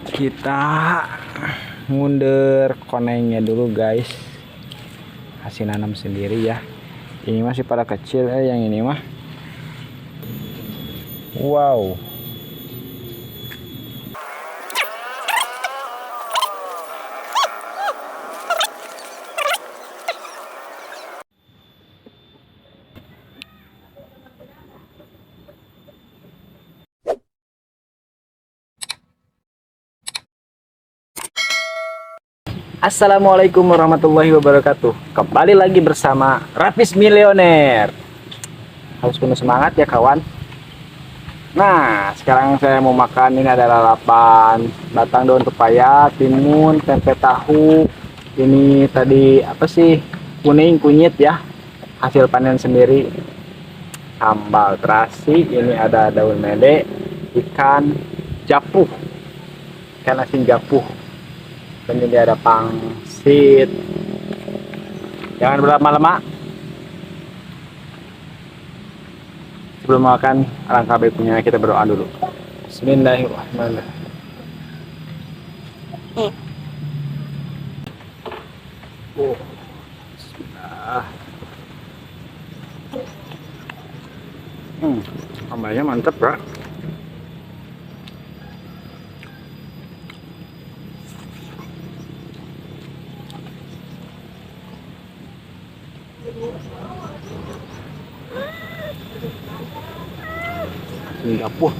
Kita ngunder konengnya dulu guys, hasil nanam sendiri ya. Ini masih pada kecil yang ini mah. Wow. Assalamualaikum warahmatullahi wabarakatuh. Kembali lagi bersama Rapis Milioner. Harus penuh semangat ya kawan. Nah, sekarang saya mau makan, ini ada lalapan, batang daun pepaya, timun, tempe tahu. Ini tadi apa sih? Kuning kunyit ya. Hasil panen sendiri. Sambal terasi, ini ada daun mede, ikan japuh. Ikan asin japuh. Dan ini ada pangsit. Jangan berlama-lama. Sebelum makan, alangkah baiknya kita berdoa dulu. Bismillahirrahmanirrahim. Bismillah. Sambalnya mantep, bro. Singapura.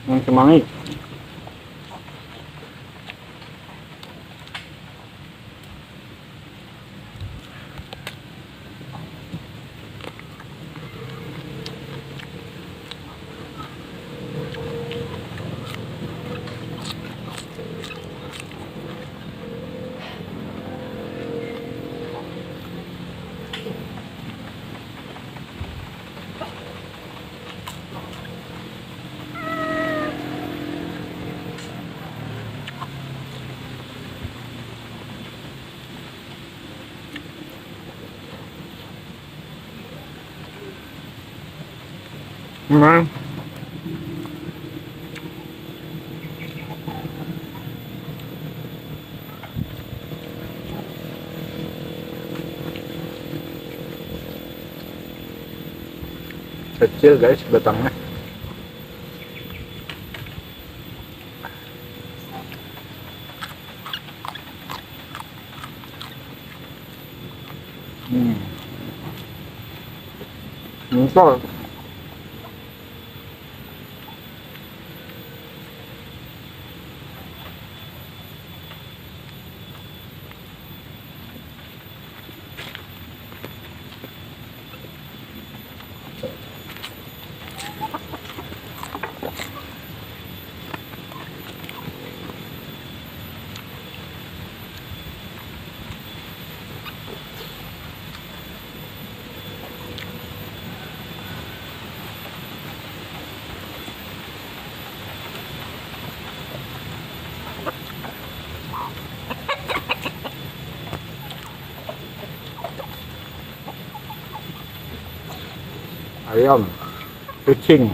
Yang kemangi. Memang kecil guys batangnya. Entar. Ayam, kucing.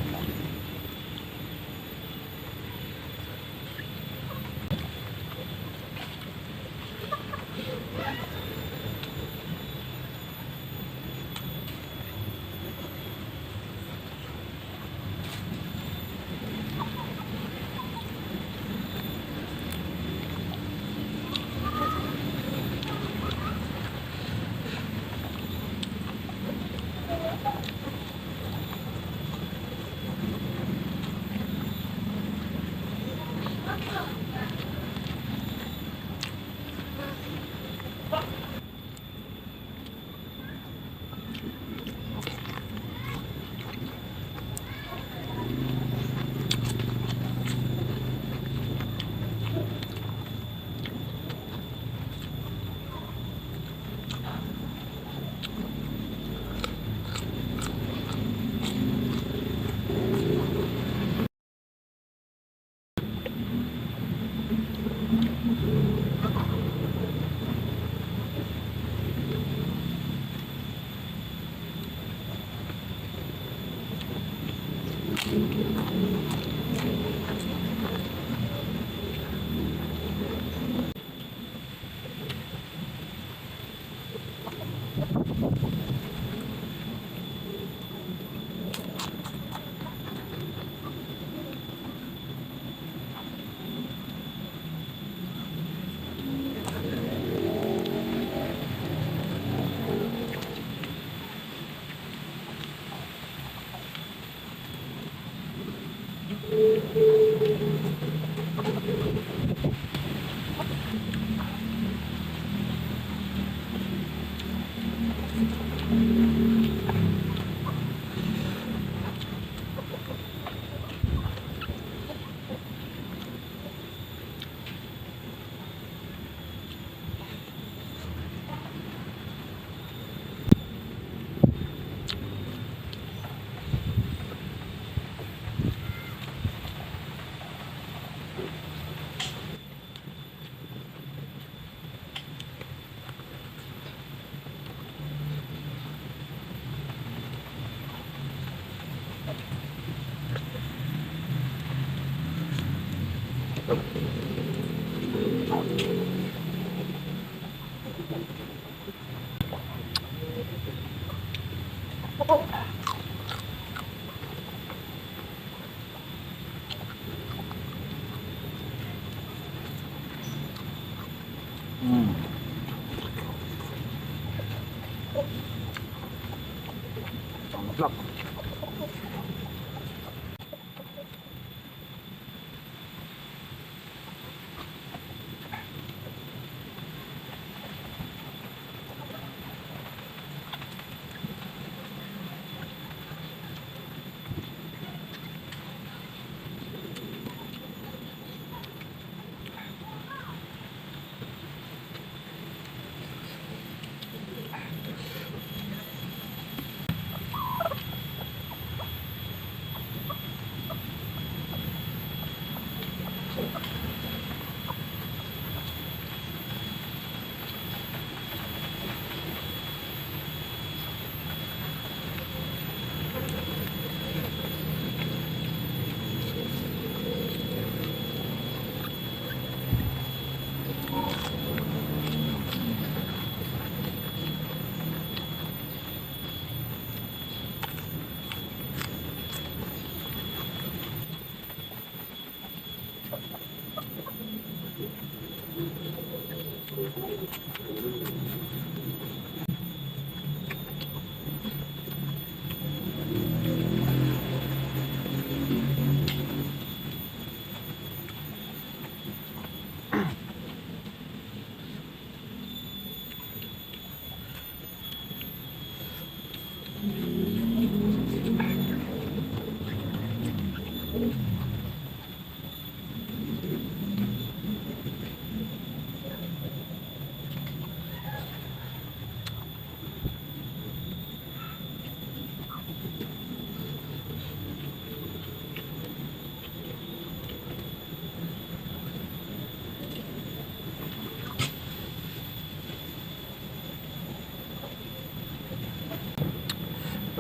Mantap.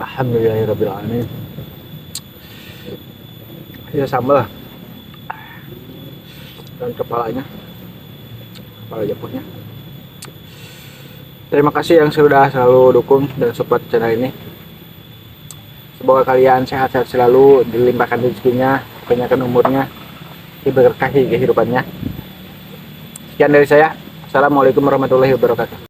Alhamdulillahirrabbilalamin. Ya sama lah dan kepala jeputnya. Terima kasih yang sudah selalu dukung dan support channel ini. Semoga kalian sehat-sehat selalu, dilimpahkan rezekinya, kebanyakan umurnya, diberkahi kehidupannya. Sekian dari saya. Assalamualaikum warahmatullahi wabarakatuh.